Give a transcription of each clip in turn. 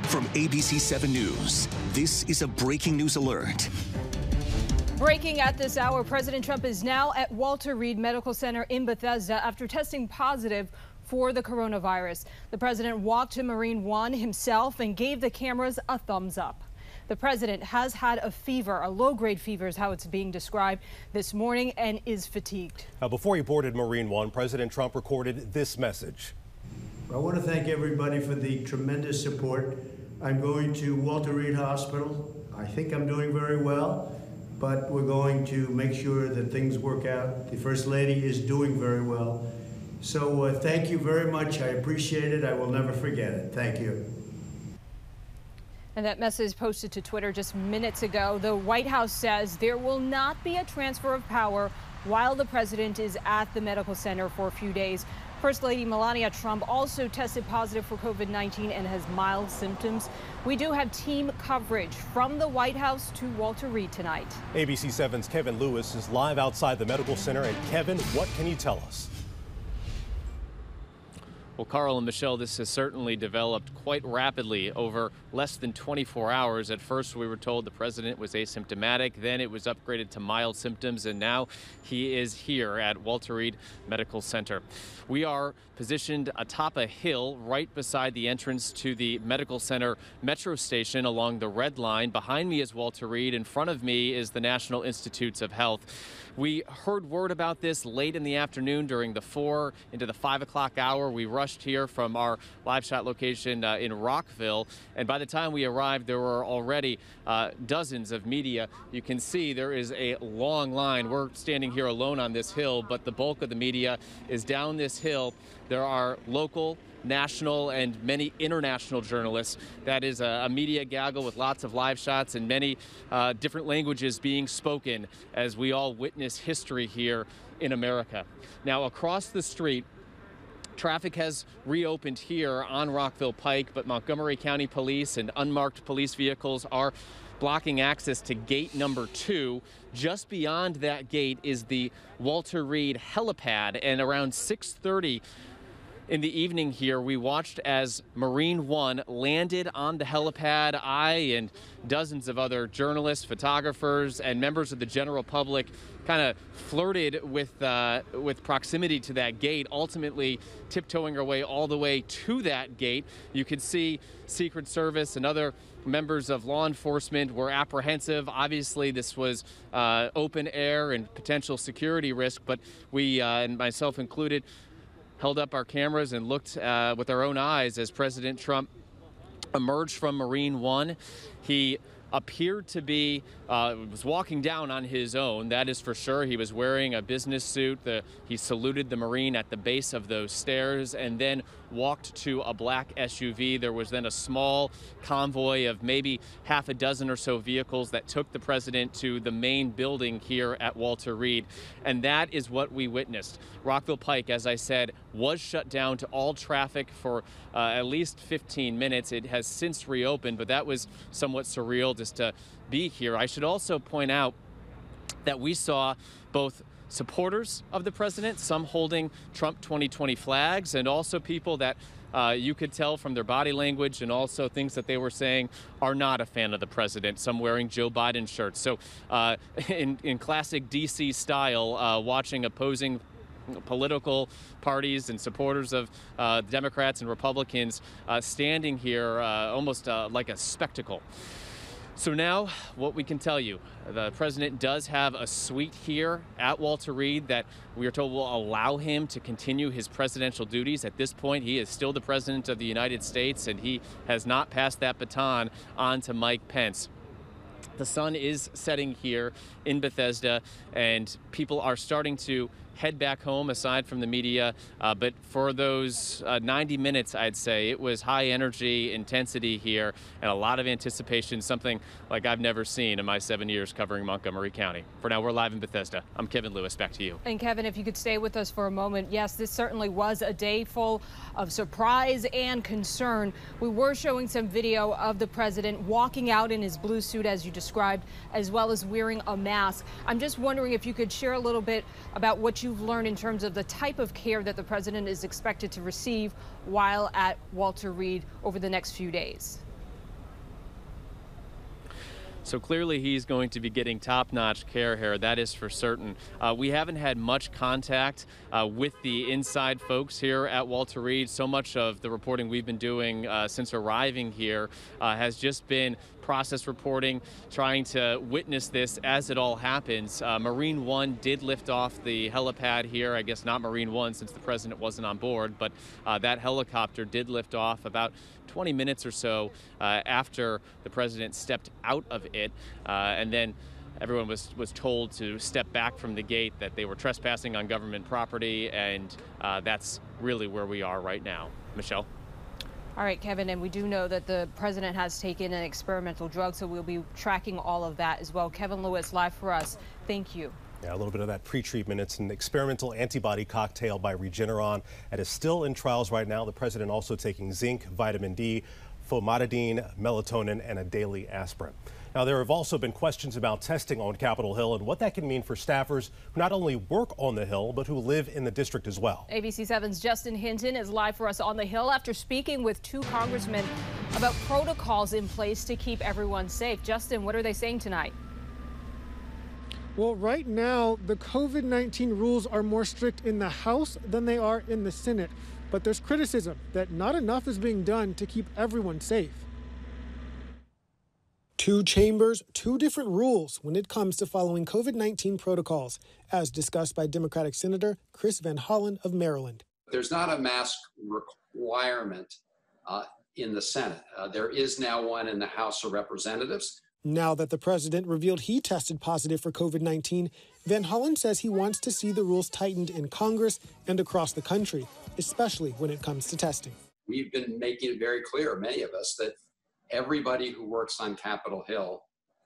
From ABC 7 News, this is a breaking news alert. Breaking at this hour, President Trump is now at Walter Reed Medical Center in Bethesda after testing positive for the coronavirus. The president walked to Marine One himself and gave the cameras a thumbs up. The president has had a fever, a low-grade fever is how it's being described this morning, and is fatigued. Now, before he boarded Marine One, President Trump recorded this message. I want to thank everybody for the tremendous support. I'm going to Walter Reed Hospital. I think I'm doing very well, but we're going to make sure that things work out. The First Lady is doing very well. So thank you very much. I appreciate it. I will never forget it. Thank you. And that message posted to Twitter just minutes ago. The White House says there will not be a transfer of power while the president is at the medical center for a few days. First Lady Melania Trump also tested positive for COVID-19 and has mild symptoms. We do have team coverage from the White House to Walter Reed tonight. ABC 7's Kevin Lewis is live outside the medical center. And Kevin, what can you tell us? Well, Carl and Michelle, this has certainly developed quite rapidly over less than 24 hours. At first, we were told the president was asymptomatic. Then it was upgraded to mild symptoms. And now he is here at Walter Reed Medical Center. We are positioned atop a hill right beside the entrance to the medical center metro station along the Red Line. Behind me is Walter Reed. In front of me is the National Institutes of Health. We heard word about this late in the afternoon during the 4 into the 5 o'clock hour. We rushed here from our live shot location in Rockville, and by the time we arrived, there were already dozens of media. You can see there is a long line. We're standing here alone on this hill, but the bulk of the media is down this hill. There are local, national, and many international journalists. That is a media gaggle with lots of live shots and many different languages being spoken as we all witness history here in America. Now, across the street, traffic has reopened here on Rockville Pike, but Montgomery County Police and unmarked police vehicles are blocking access to gate number 2. Just beyond that gate is the Walter Reed helipad, and around 6:30 in the evening here, we watched as Marine One landed on the helipad. I and dozens of other journalists, photographers, and members of the general public kind of flirted with proximity to that gate, ultimately tiptoeing our way all the way to that gate. You could see Secret Service and other members of law enforcement were apprehensive. Obviously, this was open air and potential security risk, but we, and myself included, held up our cameras and looked with our own eyes as President Trump emerged from Marine One. He appeared to be, was walking down on his own, that is for sure. He was wearing a business suit. He saluted the Marine at the base of those stairs and then walked to a black SUV. There was then a small convoy of maybe half a dozen or so vehicles that took the president to the main building here at Walter Reed. And that is what we witnessed. Rockville Pike, as I said, was shut down to all traffic for at least 15 minutes. It has since reopened, but that was somewhat surreal just to be here. I should also point out that we saw both supporters of the president, some holding Trump 2020 flags, and also people that you could tell from their body language and also things that they were saying are not a fan of the president, some wearing Joe Biden shirts. So in classic DC style, watching opposing political parties and supporters of Democrats and Republicans standing here almost like a spectacle. So now what we can tell you, the president does have a suite here at Walter Reed that we are told will allow him to continue his presidential duties. At this point, he is still the president of the United States, and he has not passed that baton on to Mike Pence. The sun is setting here in Bethesda, and people are starting to head back home aside from the media. But for those 90 minutes, I'd say, it was high energy, intensity here, and a lot of anticipation, something like I've never seen in my 7 years covering Montgomery County. For now, we're live in Bethesda. I'm Kevin Lewis. Back to you. And Kevin, if you could stay with us for a moment. Yes, this certainly was a day full of surprise and concern. We were showing some video of the president walking out in his blue suit, as you described, as well as wearing a mask. I'm just wondering if you could share a little bit about what you've learned in terms of the type of care that the president is expected to receive while at Walter Reed over the next few days. So clearly he's going to be getting top-notch care here, that is for certain. We haven't had much contact with the inside folks here at Walter Reed. So much of the reporting we've been doing since arriving here has just been process reporting, trying to witness this as it all happens. Marine One did lift off the helipad here. I guess not Marine One since the president wasn't on board, but that helicopter did lift off about 20 minutes or so after the president stepped out of it, and then everyone was told to step back from the gate, that they were trespassing on government property, and that's really where we are right now. Michelle? All right, Kevin, and we do know that the president has taken an experimental drug, so we'll be tracking all of that as well. Kevin Lewis, live for us. Thank you. Yeah, a little bit of that pre-treatment. It's an experimental antibody cocktail by Regeneron that is still in trials right now. The president also taking zinc, vitamin D, famotidine, melatonin, and a daily aspirin. Now, there have also been questions about testing on Capitol Hill and what that can mean for staffers who not only work on the Hill, but who live in the district as well. ABC 7's Justin Hinton is live for us on the Hill after speaking with two congressmen about protocols in place to keep everyone safe. Justin, what are they saying tonight? Well, right now, the COVID-19 rules are more strict in the House than they are in the Senate. But there's criticism that not enough is being done to keep everyone safe. Two chambers, two different rules when it comes to following COVID-19 protocols, as discussed by Democratic Senator Chris Van Hollen of Maryland. There's not a mask requirement in the Senate. There is now one in the House of Representatives. Now that the president revealed he tested positive for COVID-19, Van Hollen says he wants to see the rules tightened in Congress and across the country, especially when it comes to testing. We've been making it very clear, many of us, that everybody who works on Capitol Hill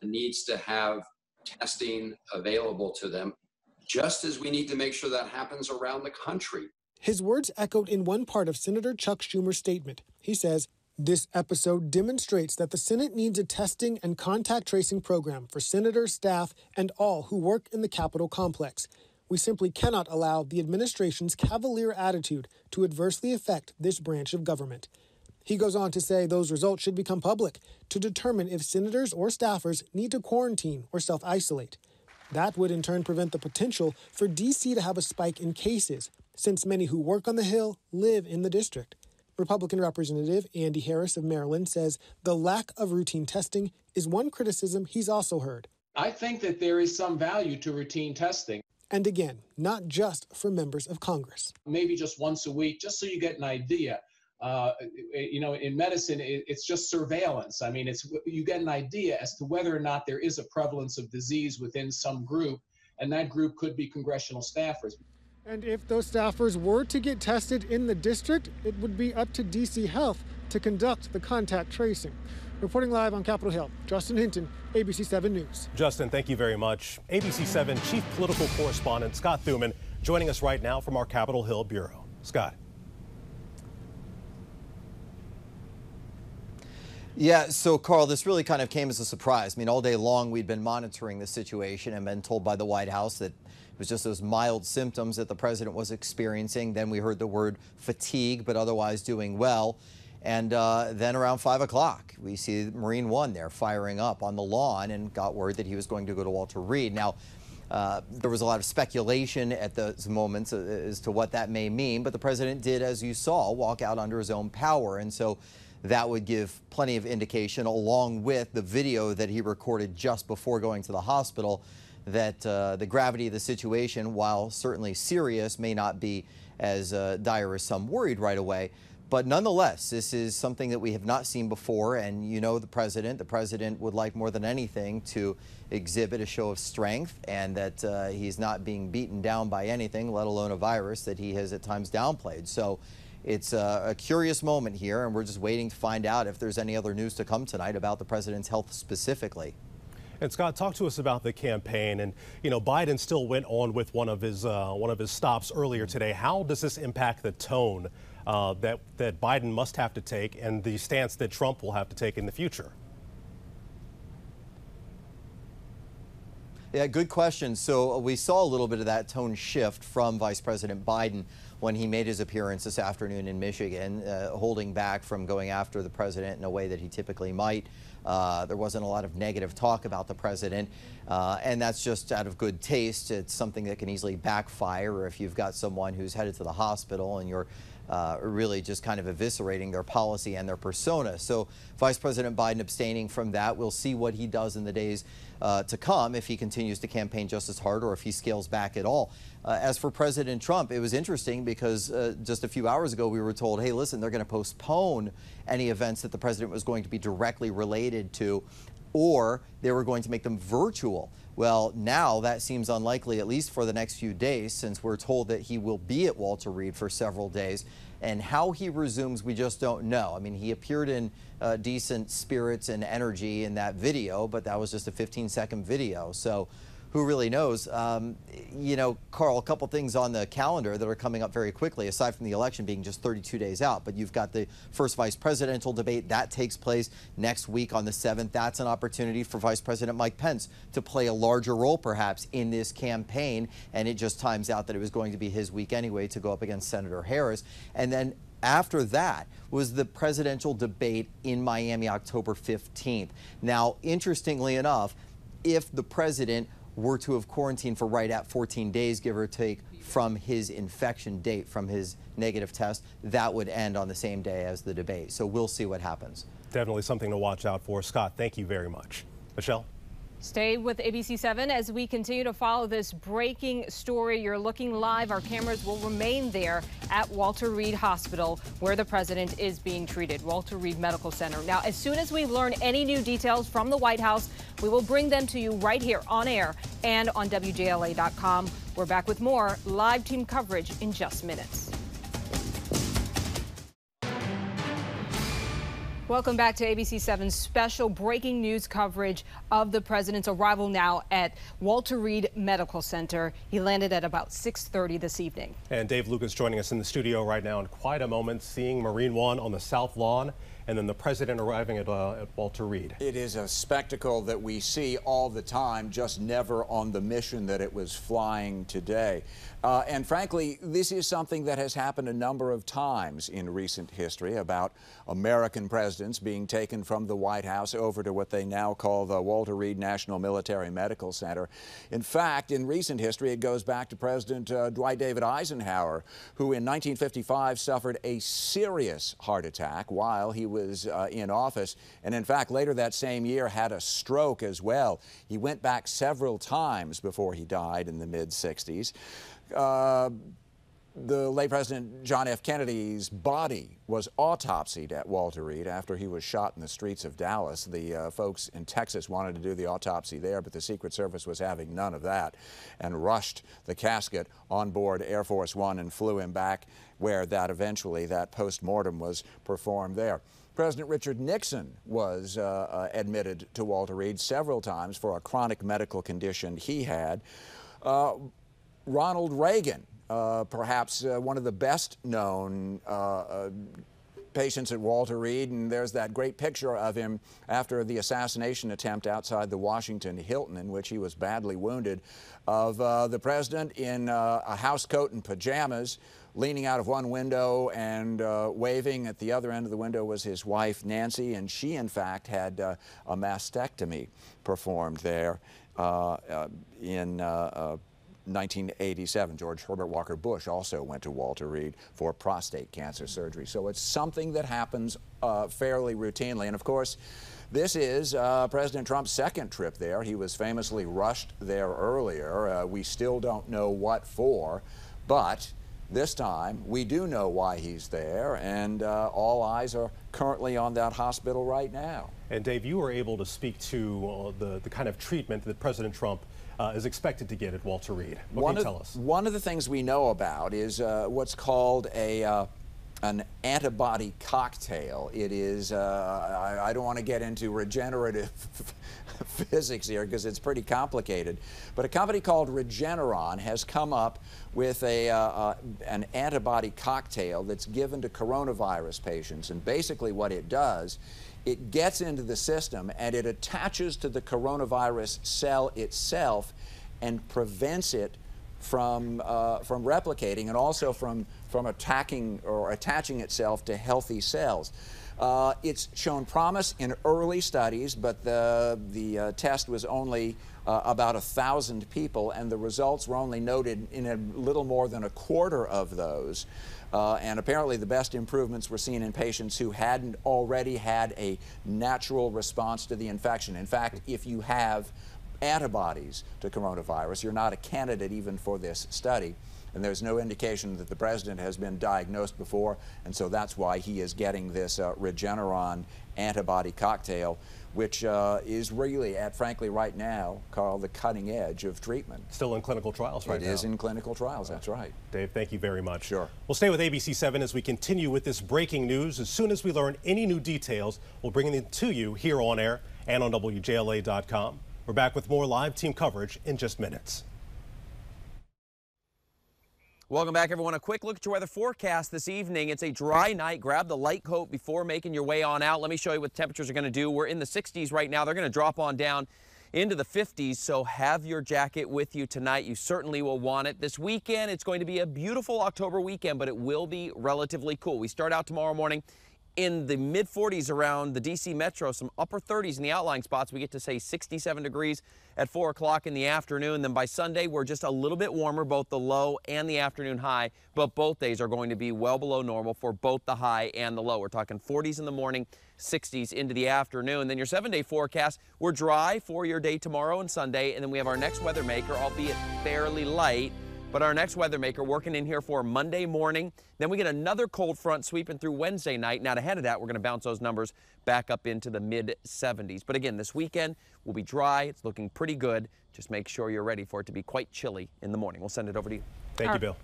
needs to have testing available to them, just as we need to make sure that happens around the country. His words echoed in one part of Senator Chuck Schumer's statement. He says, "This episode demonstrates that the Senate needs a testing and contact tracing program for senators, staff, and all who work in the Capitol complex. We simply cannot allow the administration's cavalier attitude to adversely affect this branch of government." He goes on to say those results should become public to determine if senators or staffers need to quarantine or self-isolate. That would in turn prevent the potential for D.C. to have a spike in cases, since many who work on the Hill live in the district. Republican Representative Andy Harris of Maryland says the lack of routine testing is one criticism he's also heard. I think that there is some value to routine testing. And again, not just for members of Congress. Maybe just once a week, just so you get an idea. In medicine, it's just surveillance. I mean, you get an idea as to whether or not there is a prevalence of disease within some group, and that group could be congressional staffers. And if those staffers were to get tested in the district, it would be up to D.C. Health to conduct the contact tracing. Reporting live on Capitol Hill, Justin Hinton, ABC 7 News. Justin, thank you very much. ABC 7 Chief Political Correspondent Scott Thuman joining us right now from our Capitol Hill Bureau. Scott. Yeah, so Carl, this really kind of came as a surprise. I mean, all day long we'd been monitoring the situation and been told by the White House that it was just those mild symptoms that the president was experiencing. Then we heard the word fatigue, but otherwise doing well. And then around 5 o'clock, we see Marine One there firing up on the lawn and got word that he was going to go to Walter Reed. Now, there was a lot of speculation at those moments as to what that may mean, but the president did, as you saw, walk out under his own power. And so that would give plenty of indication, along with the video that he recorded just before going to the hospital, that the gravity of the situation, while certainly serious, may not be as dire as some worried right away. But nonetheless, this is something that we have not seen before, and you know the president would like more than anything to exhibit a show of strength, and that he's not being beaten down by anything, let alone a virus that he has at times downplayed. So it's a curious moment here, and we're just waiting to find out if there's any other news to come tonight about the president's health specifically. And Scott, talk to us about the campaign. And you know, Biden still went on with one of his stops earlier today. How does this impact the tone that Biden must have to take, and the stance that Trump will have to take in the future? Yeah, good question. So we saw a little bit of that tone shift from Vice President Biden when he made his appearance this afternoon in Michigan, holding back from going after the president in a way that he typically might. There wasn't a lot of negative talk about the president, and that's just out of good taste. It's something that can easily backfire if you've got someone who's headed to the hospital and you're really just kind of eviscerating their policy and their persona. So Vice President Biden abstaining from that. We'll see what he does in the days to come, if he continues to campaign just as hard or if he scales back at all. As for President Trump, it was interesting because just a few hours ago we were told, hey, listen, they're going to postpone any events that the president was going to be directly related to, or they were going to make them virtual. Well, now that seems unlikely, at least for the next few days, since we're told that he will be at Walter Reed for several days. And how he resumes, we just don't know. I mean, he appeared in decent spirits and energy in that video, but that was just a 15-second video. So who really knows? You know, Carl, a couple things on the calendar that are coming up very quickly, aside from the election being just 32 days out. But you've got the first vice presidential debate. That takes place next week on the 7th. That's an opportunity for Vice President Mike Pence to play a larger role, perhaps, in this campaign. And it just times out that it was going to be his week anyway to go up against Senator Harris. And then after that was the presidential debate in Miami, October 15th. Now, interestingly enough, if the president were to have quarantined for right at 14 days, give or take, from his infection date, from his negative test, that would end on the same day as the debate. So we'll see what happens. Definitely something to watch out for. Scott, thank you very much. Michelle? Stay with ABC7 as we continue to follow this breaking story. You're looking live. Our cameras will remain there at Walter Reed Hospital, where the president is being treated, Walter Reed Medical Center. Now, as soon as we learn any new details from the White House, we will bring them to you right here on air and on WJLA.com. We're back with more live team coverage in just minutes. Welcome back to ABC7's special breaking news coverage of the president's arrival now at Walter Reed Medical Center. He landed at about 6:30 this evening. And Dave Lucas joining us in the studio right now in quite a moment, seeing Marine One on the South Lawn, and then the president arriving at Walter Reed. It is a spectacle that we see all the time, just never on the mission that it was flying today. And frankly, this is something that has happened a number of times in recent history about American presidents being taken from the White House over to what they now call the Walter Reed National Military Medical Center. In fact, in recent history, it goes back to President Dwight David Eisenhower, who in 1955 suffered a serious heart attack while he was in office, and in fact later that same year had a stroke as well. He went back several times before he died in the mid-60s. The late President John F. Kennedy's body was autopsied at Walter Reed after he was shot in the streets of Dallas. The folks in Texas wanted to do the autopsy there, but the Secret Service was having none of that and rushed the casket on board Air Force One and flew him back, where that eventually, that post-mortem was performed there. President Richard Nixon was admitted to Walter Reed several times for a chronic medical condition he had. Ronald Reagan, perhaps one of the best known patients at Walter Reed, and there's that great picture of him after the assassination attempt outside the Washington Hilton, in which he was badly wounded, of the president in a house coat and pajamas, leaning out of one window and waving. At the other end of the window was his wife, Nancy, and she, in fact, had a mastectomy performed there in 1987. George Herbert Walker Bush also went to Walter Reed for prostate cancer surgery. So it's something that happens fairly routinely. And of course, this is President Trump's second trip there. He was famously rushed there earlier. We still don't know what for, but this time we do know why he's there, and all eyes are currently on that hospital right now. And Dave, you were able to speak to the kind of treatment that President Trump is expected to get at Walter Reed. What can you tell us? One of the things we know about is what's called a an antibody cocktail. It is, I don't want to get into regenerative physics here because it's pretty complicated, but a company called Regeneron has come up with an antibody cocktail that's given to coronavirus patients. And basically what it does, it gets into the system and it attaches to the coronavirus cell itself and prevents it from replicating and also from attacking or attaching itself to healthy cells. It's shown promise in early studies, but the test was only about 1,000 people, and the results were only noted in a little more than a quarter of those. And apparently the best improvements were seen in patients who hadn't already had a natural response to the infection. In fact, if you have antibodies to coronavirus, you're not a candidate even for this study. And there's no indication that the president has been diagnosed before, and so that's why he is getting this Regeneron antibody cocktail, which is really, frankly, right now, Carl, the cutting edge of treatment. Still in clinical trials right now. It is in clinical trials, that's right. Dave, thank you very much. Sure. We'll stay with ABC 7 as we continue with this breaking news. As soon as we learn any new details, we'll bring it to you here on air and on WJLA.com. We're back with more live team coverage in just minutes. Welcome back, everyone. A quick look at your weather forecast this evening. It's a dry night. Grab the light coat before making your way on out. Let me show you what temperatures are going to do. We're in the 60s right now. They're going to drop on down into the 50s, so have your jacket with you tonight. You certainly will want it. This weekend, it's going to be a beautiful October weekend, but it will be relatively cool. We start out tomorrow morning in the mid-40s around the D.C. metro, some upper 30s in the outlying spots. We get to say 67 degrees at 4 o'clock in the afternoon. Then by Sunday, we're just a little bit warmer, both the low and the afternoon high, but both days are going to be well below normal for both the high and the low. We're talking 40s in the morning, 60s into the afternoon. Then your 7-day forecast, we're dry for your day tomorrow and Sunday, and then we have our next weather maker, albeit fairly light, but our next weather maker working in here for Monday morning. Then we get another cold front sweeping through Wednesday night. Now, ahead of that, we're going to bounce those numbers back up into the mid-70s. But again, this weekend will be dry. It's looking pretty good. Just make sure you're ready for it to be quite chilly in the morning. We'll send it over to you. Thank you, Bill.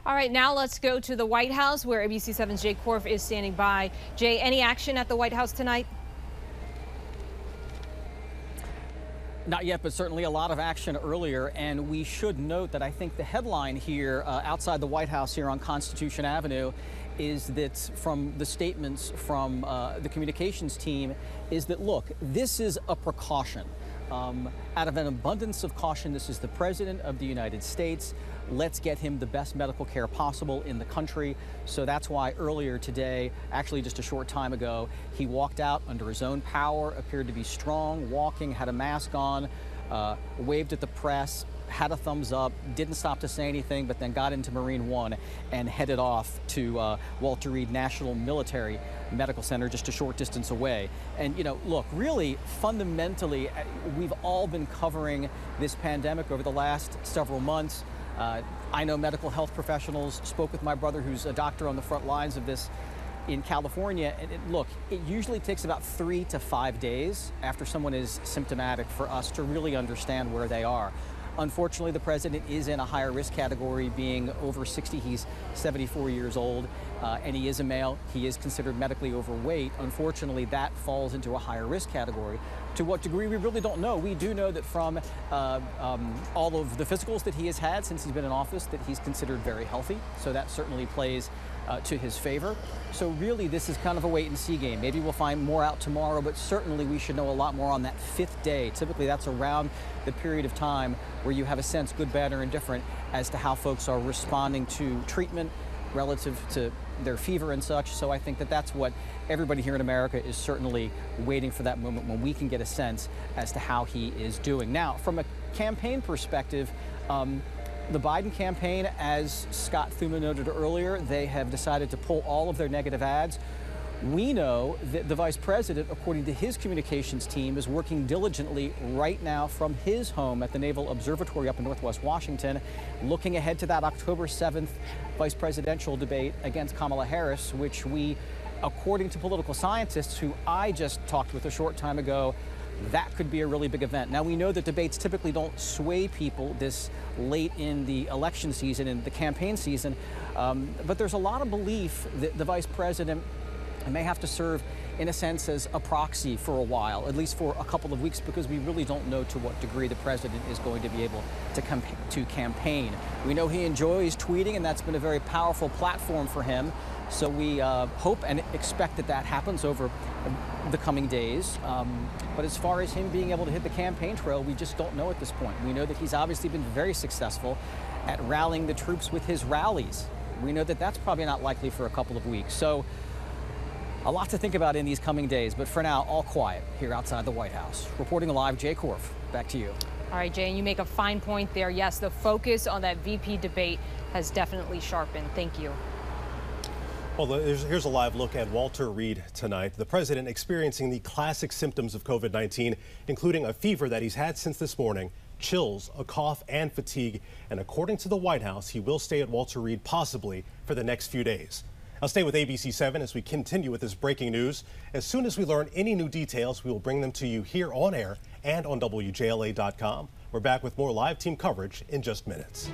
All right, now let's go to the White House, where ABC 7's Jay Korf is standing by. Jay, any action at the White House tonight? Not yet, but certainly a lot of action earlier, and we should note that I think the headline here outside the White House here on Constitution Avenue is that from the statements from the communications team is that, look, this is a precaution. Out of an abundance of caution, this is the President of the United States. Let's get him the best medical care possible in the country. So that's why earlier today, actually just a short time ago, he walked out under his own power, appeared to be strong, walking, had a mask on, waved at the press, had a thumbs up, didn't stop to say anything, but then got into Marine One and headed off to Walter Reed National Military Medical Center, just a short distance away. And, you know, look, really, fundamentally, we've all been covering this pandemic over the last several months. I know medical health professionals, spoke with my brother who's a doctor on the front lines of this in California. And look, it usually takes about 3 to 5 days after someone is symptomatic for us to really understand where they are. Unfortunately, the president is in a higher risk category, being over 60. He's 74 years old, and he is a male. He is considered medically overweight. Unfortunately, that falls into a higher risk category. To what degree, we really don't know. We do know that from all of the physicals that he has had since he's been in office, that he's considered very healthy. So that certainly plays to his favor. So really, this is kind of a wait-and-see game. Maybe we'll find more out tomorrow, but certainly we should know a lot more on that 5th day. Typically, that's around the period of time where you have a sense, good, bad, or indifferent, as to how folks are responding to treatment relative to their fever and such. So I think that that's what everybody here in America is certainly waiting for, that moment when we can get a sense as to how he is doing. Now, from a campaign perspective, the Biden campaign, as Scott Thuman noted earlier, they have decided to pull all of their negative ads. We know that the vice president, according to his communications team, is working diligently right now from his home at the Naval Observatory up in Northwest Washington, looking ahead to that October 7th vice presidential debate against Kamala Harris, which we, according to political scientists who I just talked with a short time ago, that could be a really big event. Now, we know that debates typically don't sway people this late in the election season and the campaign season, but there's a lot of belief that the vice president may have to serve, in a sense, as a proxy for a while, at least for a couple of weeks, because we really don't know to what degree the president is going to be able to campaign. We know he enjoys tweeting, and that's been a very powerful platform for him. So we hope and expect that that happens over the coming days. But as far as him being able to hit the campaign trail, we just don't know at this point. We know that he's obviously been very successful at rallying the troops with his rallies. We know that that's probably not likely for a couple of weeks. So a lot to think about in these coming days, but for now, all quiet here outside the White House. Reporting live, Jay Korf, back to you. All right, Jay, and you make a fine point there. Yes, the focus on that VP debate has definitely sharpened. Thank you. Well, here's a live look at Walter Reed tonight. The president experiencing the classic symptoms of COVID-19, including a fever that he's had since this morning, chills, a cough, and fatigue. And according to the White House, he will stay at Walter Reed possibly for the next few days. I'll stay with ABC 7 as we continue with this breaking news. As soon as we learn any new details, we will bring them to you here on air and on WJLA.com. We're back with more live team coverage in just minutes.